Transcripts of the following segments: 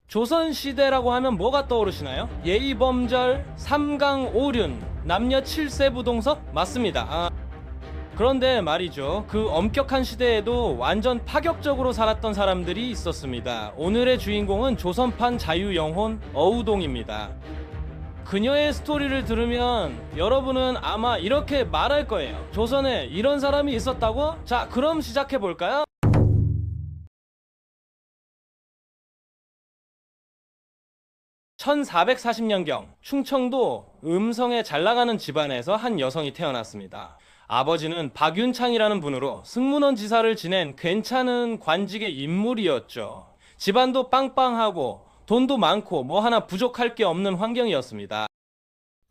조선시대라고 하면 뭐가 떠오르시나요? 예의범절, 삼강오륜, 남녀 7세 부동석? 맞습니다. 그런데 말이죠. 그 엄격한 시대에도 완전 파격적으로 살았던 사람들이 있었습니다. 오늘의 주인공은 조선판 자유영혼 어우동입니다. 그녀의 스토리를 들으면 여러분은 아마 이렇게 말할 거예요. 조선에 이런 사람이 있었다고? 자, 그럼 시작해볼까요? 1440년경 충청도 음성에 잘나가는 집안에서 한 여성이 태어났습니다. 아버지는 박윤창이라는 분으로 승문원 지사를 지낸 괜찮은 관직의 인물이었죠. 집안도 빵빵하고 돈도 많고 뭐 하나 부족할 게 없는 환경이었습니다.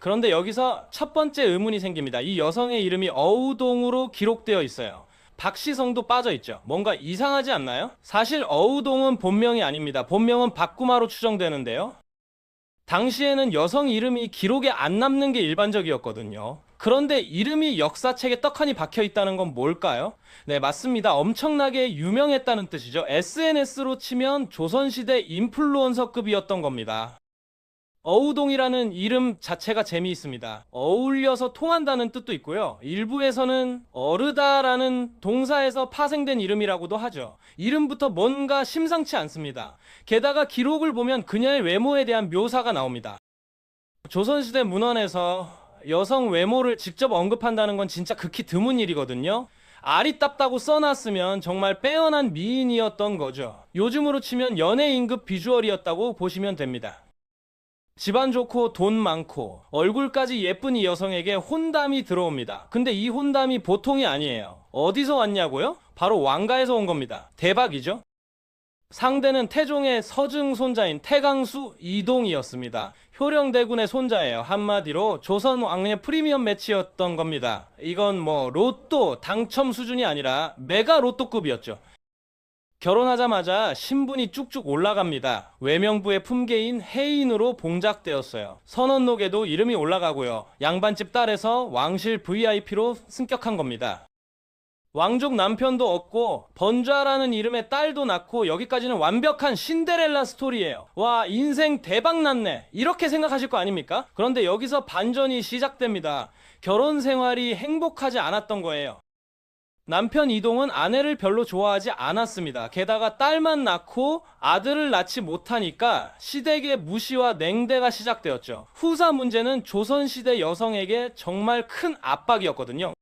그런데 여기서 첫 번째 의문이 생깁니다. 이 여성의 이름이 어우동으로 기록되어 있어요. 박시성도 빠져있죠. 뭔가 이상하지 않나요? 사실 어우동은 본명이 아닙니다. 본명은 박구마로 추정되는데요. 당시에는 여성 이름이 기록에 안 남는 게 일반적이었거든요. 그런데 이름이 역사책에 떡하니 박혀 있다는 건 뭘까요? 네, 맞습니다. 엄청나게 유명했다는 뜻이죠. SNS로 치면 조선시대 인플루언서급이었던 겁니다. 어우동이라는 이름 자체가 재미있습니다. 어울려서 통한다는 뜻도 있고요. 일부에서는 어르다라는 동사에서 파생된 이름이라고도 하죠. 이름부터 뭔가 심상치 않습니다. 게다가 기록을 보면 그녀의 외모에 대한 묘사가 나옵니다. 조선시대 문헌에서 여성 외모를 직접 언급한다는 건 진짜 극히 드문 일이거든요. 아리따다고 써놨으면 정말 빼어난 미인이었던 거죠. 요즘으로 치면 연예인급 비주얼이었다고 보시면 됩니다. 집안 좋고 돈 많고 얼굴까지 예쁜 이 여성에게 혼담이 들어옵니다. 근데 이 혼담이 보통이 아니에요. 어디서 왔냐고요? 바로 왕가에서 온 겁니다. 대박이죠? 상대는 태종의 서증 손자인 태강수 이동이었습니다. 효령대군의 손자예요. 한마디로 조선 왕의 프리미엄 매치였던 겁니다. 이건 뭐 로또 당첨 수준이 아니라 메가 로또급이었죠. 결혼하자마자 신분이 쭉쭉 올라갑니다. 외명부의 품계인 해인으로 봉작되었어요. 선원록에도 이름이 올라가고요. 양반집 딸에서 왕실 VIP로 승격한 겁니다. 왕족 남편도 얻고 번좌라는 이름의 딸도 낳고 여기까지는 완벽한 신데렐라 스토리예요. 와, 인생 대박 났네. 이렇게 생각하실 거 아닙니까? 그런데 여기서 반전이 시작됩니다. 결혼 생활이 행복하지 않았던 거예요. 남편 이동은 아내를 별로 좋아하지 않았습니다. 게다가 딸만 낳고 아들을 낳지 못하니까 시댁의 무시와 냉대가 시작되었죠. 후사 문제는 조선시대 여성에게 정말 큰 압박이었거든요.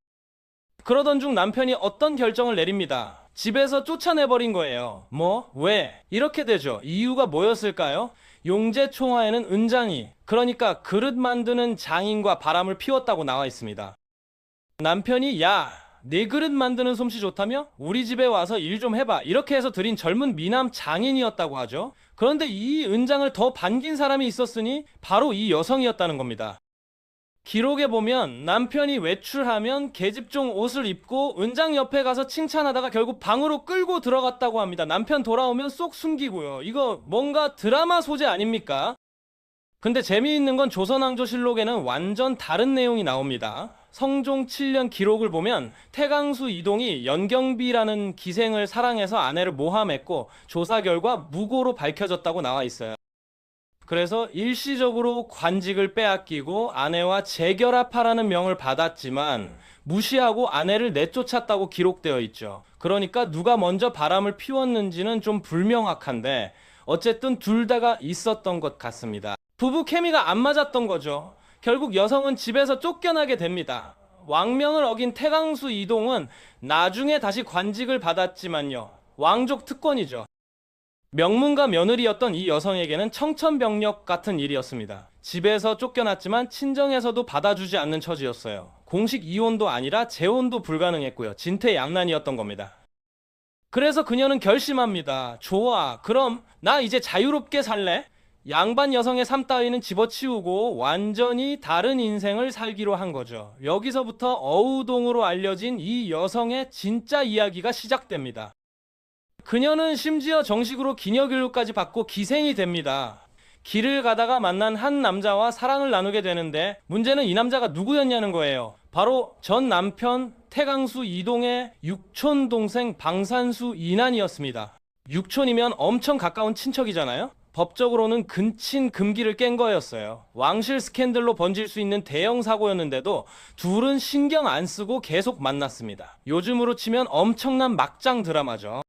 그러던 중 남편이 어떤 결정을 내립니다. 집에서 쫓아내버린 거예요. 뭐? 왜? 이렇게 되죠. 이유가 뭐였을까요? 용제총화에는 은장이, 그러니까 그릇 만드는 장인과 바람을 피웠다고 나와 있습니다. 남편이 야, 네 그릇 만드는 솜씨 좋다며? 우리 집에 와서 일 좀 해봐. 이렇게 해서 들인 젊은 미남 장인이었다고 하죠. 그런데 이 은장을 더 반긴 사람이 있었으니 바로 이 여성이었다는 겁니다. 기록에 보면 남편이 외출하면 계집종 옷을 입고 은장 옆에 가서 칭찬하다가 결국 방으로 끌고 들어갔다고 합니다. 남편 돌아오면 쏙 숨기고요. 이거 뭔가 드라마 소재 아닙니까? 근데 재미있는 건 조선왕조실록에는 완전 다른 내용이 나옵니다. 성종 7년 기록을 보면 태강수 이동이 연경비라는 기생을 사랑해서 아내를 모함했고 조사 결과 무고로 밝혀졌다고 나와 있어요. 그래서 일시적으로 관직을 빼앗기고 아내와 재결합하라는 명을 받았지만 무시하고 아내를 내쫓았다고 기록되어 있죠. 그러니까 누가 먼저 바람을 피웠는지는 좀 불명확한데 어쨌든 둘 다가 있었던 것 같습니다. 부부 케미가 안 맞았던 거죠. 결국 여성은 집에서 쫓겨나게 됩니다. 왕명을 어긴 태강수 이동은 나중에 다시 관직을 받았지만요. 왕족 특권이죠. 명문가 며느리였던 이 여성에게는 청천벽력 같은 일이었습니다. 집에서 쫓겨났지만 친정에서도 받아주지 않는 처지였어요. 공식 이혼도 아니라 재혼도 불가능했고요. 진퇴양난이었던 겁니다. 그래서 그녀는 결심합니다. 좋아, 그럼 나 이제 자유롭게 살래? 양반 여성의 삶 따위는 집어치우고 완전히 다른 인생을 살기로 한 거죠. 여기서부터 어우동으로 알려진 이 여성의 진짜 이야기가 시작됩니다. 그녀는 심지어 정식으로 기녀교육까지 받고 기생이 됩니다. 길을 가다가 만난 한 남자와 사랑을 나누게 되는데 문제는 이 남자가 누구였냐는 거예요. 바로 전 남편 태강수 이동의 육촌 동생 방산수 이난이었습니다. 육촌이면 엄청 가까운 친척이잖아요. 법적으로는 근친 금기를 깬 거였어요. 왕실 스캔들로 번질 수 있는 대형 사고였는데도 둘은 신경 안 쓰고 계속 만났습니다. 요즘으로 치면 엄청난 막장 드라마죠.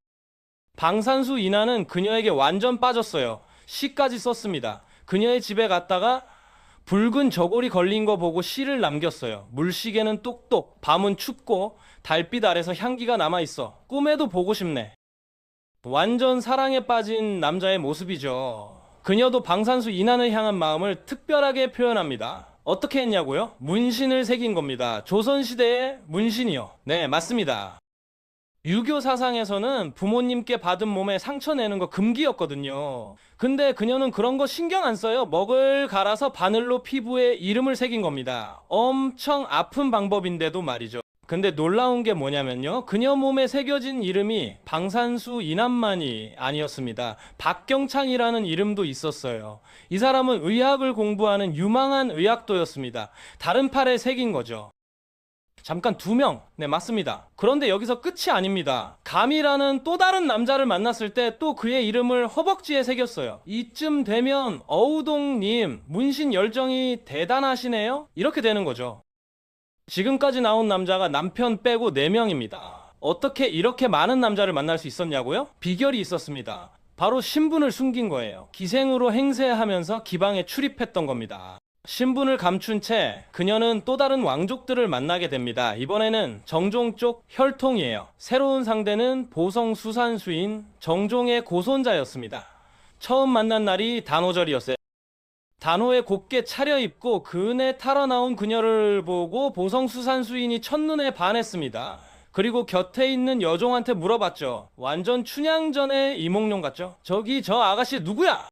방산수 인하는 그녀에게 완전 빠졌어요. 시까지 썼습니다. 그녀의 집에 갔다가 붉은 저골이 걸린 거 보고 시를 남겼어요. 물시계는 똑똑, 밤은 춥고 달빛 아래서 향기가 남아있어. 꿈에도 보고 싶네. 완전 사랑에 빠진 남자의 모습이죠. 그녀도 방산수 인한을 향한 마음을 특별하게 표현합니다. 어떻게 했냐고요? 문신을 새긴 겁니다. 조선시대의 문신이요. 네, 맞습니다. 유교 사상에서는 부모님께 받은 몸에 상처 내는 거 금기였거든요. 근데 그녀는 그런 거 신경 안 써요. 먹을 갈아서 바늘로 피부에 이름을 새긴 겁니다. 엄청 아픈 방법인데도 말이죠. 근데 놀라운 게 뭐냐면요. 그녀 몸에 새겨진 이름이 방산수 인한만이 아니었습니다. 박경창이라는 이름도 있었어요. 이 사람은 의학을 공부하는 유망한 의학도였습니다. 다른 팔에 새긴 거죠. 잠깐 2명. 네, 맞습니다. 그런데 여기서 끝이 아닙니다. 감이라는 또 다른 남자를 만났을 때 또 그의 이름을 허벅지에 새겼어요. 이쯤 되면 어우동님 문신 열정이 대단하시네요? 이렇게 되는 거죠. 지금까지 나온 남자가 남편 빼고 4명입니다. 어떻게 이렇게 많은 남자를 만날 수 있었냐고요? 비결이 있었습니다. 바로 신분을 숨긴 거예요. 기생으로 행세하면서 기방에 출입했던 겁니다. 신분을 감춘 채 그녀는 또 다른 왕족들을 만나게 됩니다. 이번에는 정종 쪽 혈통이에요. 새로운 상대는 보성 수산수인 정종의 고손자였습니다. 처음 만난 날이 단오절이었어요. 단오에 곱게 차려입고 그네 타러 나온 그녀를 보고 보성 수산수인이 첫눈에 반했습니다. 그리고 곁에 있는 여종한테 물어봤죠. 완전 춘향전의 이몽룡 같죠? 저기 저 아가씨 누구야?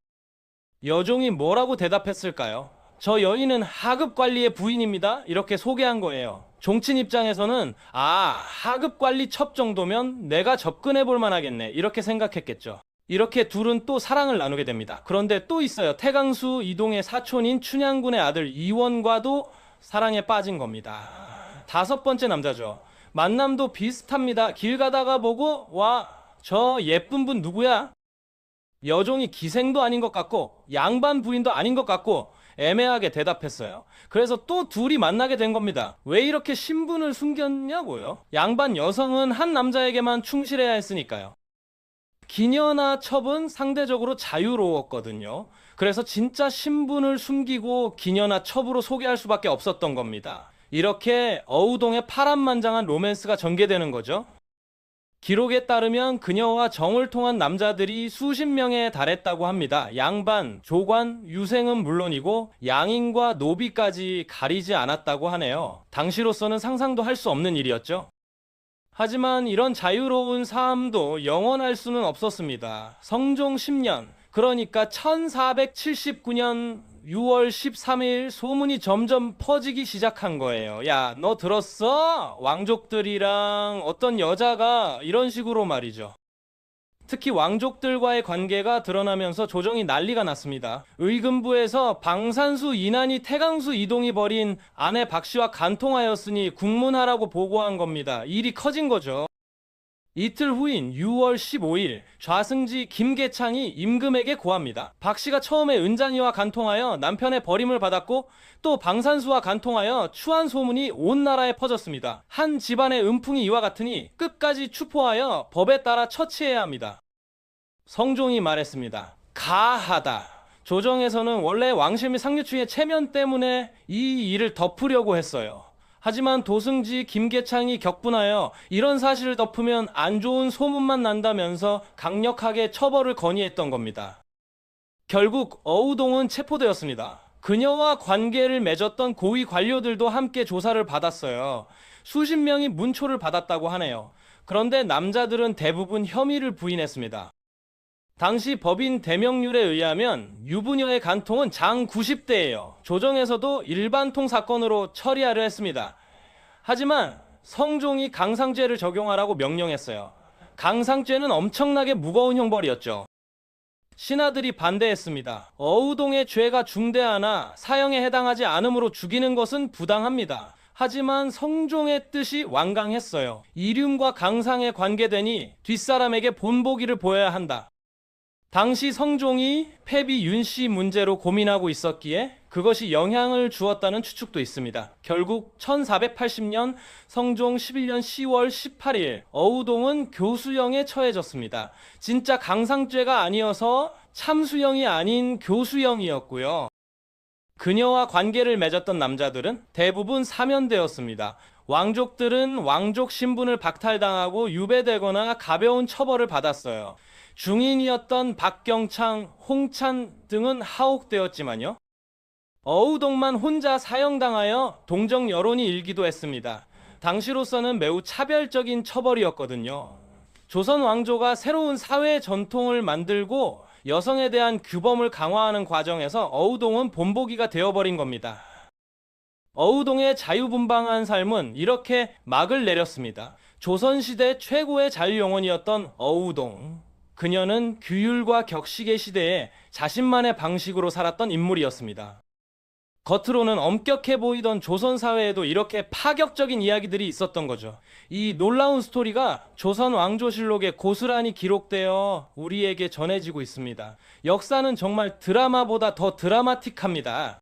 여종이 뭐라고 대답했을까요? 저 여인은 하급관리의 부인입니다. 이렇게 소개한 거예요. 종친 입장에서는 하급관리 첩 정도면 내가 접근해 볼 만하겠네. 이렇게 생각했겠죠. 이렇게 둘은 또 사랑을 나누게 됩니다. 그런데 또 있어요. 태강수 이동의 사촌인 춘향군의 아들 이원과도 사랑에 빠진 겁니다. 5번째 남자죠. 만남도 비슷합니다. 길 가다가 보고 저 예쁜 분 누구야? 여종이 기생도 아닌 것 같고 양반 부인도 아닌 것 같고 애매하게 대답했어요. 그래서 또 둘이 만나게 된 겁니다. 왜 이렇게 신분을 숨겼냐고요? 양반 여성은 한 남자에게만 충실해야 했으니까요. 기녀나 첩은 상대적으로 자유로웠거든요. 그래서 진짜 신분을 숨기고 기녀나 첩으로 소개할 수밖에 없었던 겁니다. 이렇게 어우동의 파란만장한 로맨스가 전개되는 거죠. 기록에 따르면 그녀와 정을 통한 남자들이 수십 명에 달했다고 합니다. 양반, 조관, 유생은 물론이고 양인과 노비까지 가리지 않았다고 하네요. 당시로서는 상상도 할 수 없는 일이었죠. 하지만 이런 자유로운 삶도 영원할 수는 없었습니다. 성종 10년, 그러니까 1479년 6월 13일 소문이 점점 퍼지기 시작한 거예요. 야, 너 들었어? 왕족들이랑 어떤 여자가 이런 식으로 말이죠. 특히 왕족들과의 관계가 드러나면서 조정이 난리가 났습니다. 의금부에서 방산수 인한이 태강수 이동이 벌인 아내 박씨와 간통하였으니 국문하라고 보고한 겁니다. 일이 커진 거죠. 이틀 후인 6월 15일 좌승지 김계창이 임금에게 고합니다. 박씨가 처음에 은장이와 간통하여 남편의 버림을 받았고 또 방산수와 간통하여 추한 소문이 온 나라에 퍼졌습니다. 한 집안의 음풍이 이와 같으니 끝까지 추포하여 법에 따라 처치해야 합니다. 성종이 말했습니다. 가하다. 조정에서는 원래 왕실 및 상류층의 체면 때문에 이 일을 덮으려고 했어요. 하지만 도승지 김계창이 격분하여 이런 사실을 덮으면 안 좋은 소문만 난다면서 강력하게 처벌을 건의했던 겁니다. 결국 어우동은 체포되었습니다. 그녀와 관계를 맺었던 고위 관료들도 함께 조사를 받았어요. 수십 명이 문초를 받았다고 하네요. 그런데 남자들은 대부분 혐의를 부인했습니다. 당시 법인 대명률에 의하면 유부녀의 간통은 장 90대예요. 조정에서도 일반통 사건으로 처리하려 했습니다. 하지만 성종이 강상죄를 적용하라고 명령했어요. 강상죄는 엄청나게 무거운 형벌이었죠. 신하들이 반대했습니다. 어우동의 죄가 중대하나 사형에 해당하지 않으므로 죽이는 것은 부당합니다. 하지만 성종의 뜻이 완강했어요. 이륜과 강상에 관계되니 뒷사람에게 본보기를 보여야 한다. 당시 성종이 패비 윤씨 문제로 고민하고 있었기에 그것이 영향을 주었다는 추측도 있습니다. 결국 1480년 성종 11년 10월 18일 어우동은 교수형에 처해졌습니다. 진짜 강상죄가 아니어서 참수형이 아닌 교수형이었고요. 그녀와 관계를 맺었던 남자들은 대부분 사면되었습니다. 왕족들은 왕족 신분을 박탈당하고 유배되거나 가벼운 처벌을 받았어요. 중인이었던 박경창, 홍찬 등은 하옥되었지만요. 어우동만 혼자 사형당하여 동정 여론이 일기도 했습니다. 당시로서는 매우 차별적인 처벌이었거든요. 조선 왕조가 새로운 사회 전통을 만들고 여성에 대한 규범을 강화하는 과정에서 어우동은 본보기가 되어버린 겁니다. 어우동의 자유분방한 삶은 이렇게 막을 내렸습니다. 조선시대 최고의 자유영혼이었던 어우동. 그녀는 규율과 격식의 시대에 자신만의 방식으로 살았던 인물이었습니다. 겉으로는 엄격해 보이던 조선 사회에도 이렇게 파격적인 이야기들이 있었던 거죠. 이 놀라운 스토리가 조선 왕조실록에 고스란히 기록되어 우리에게 전해지고 있습니다. 역사는 정말 드라마보다 더 드라마틱합니다.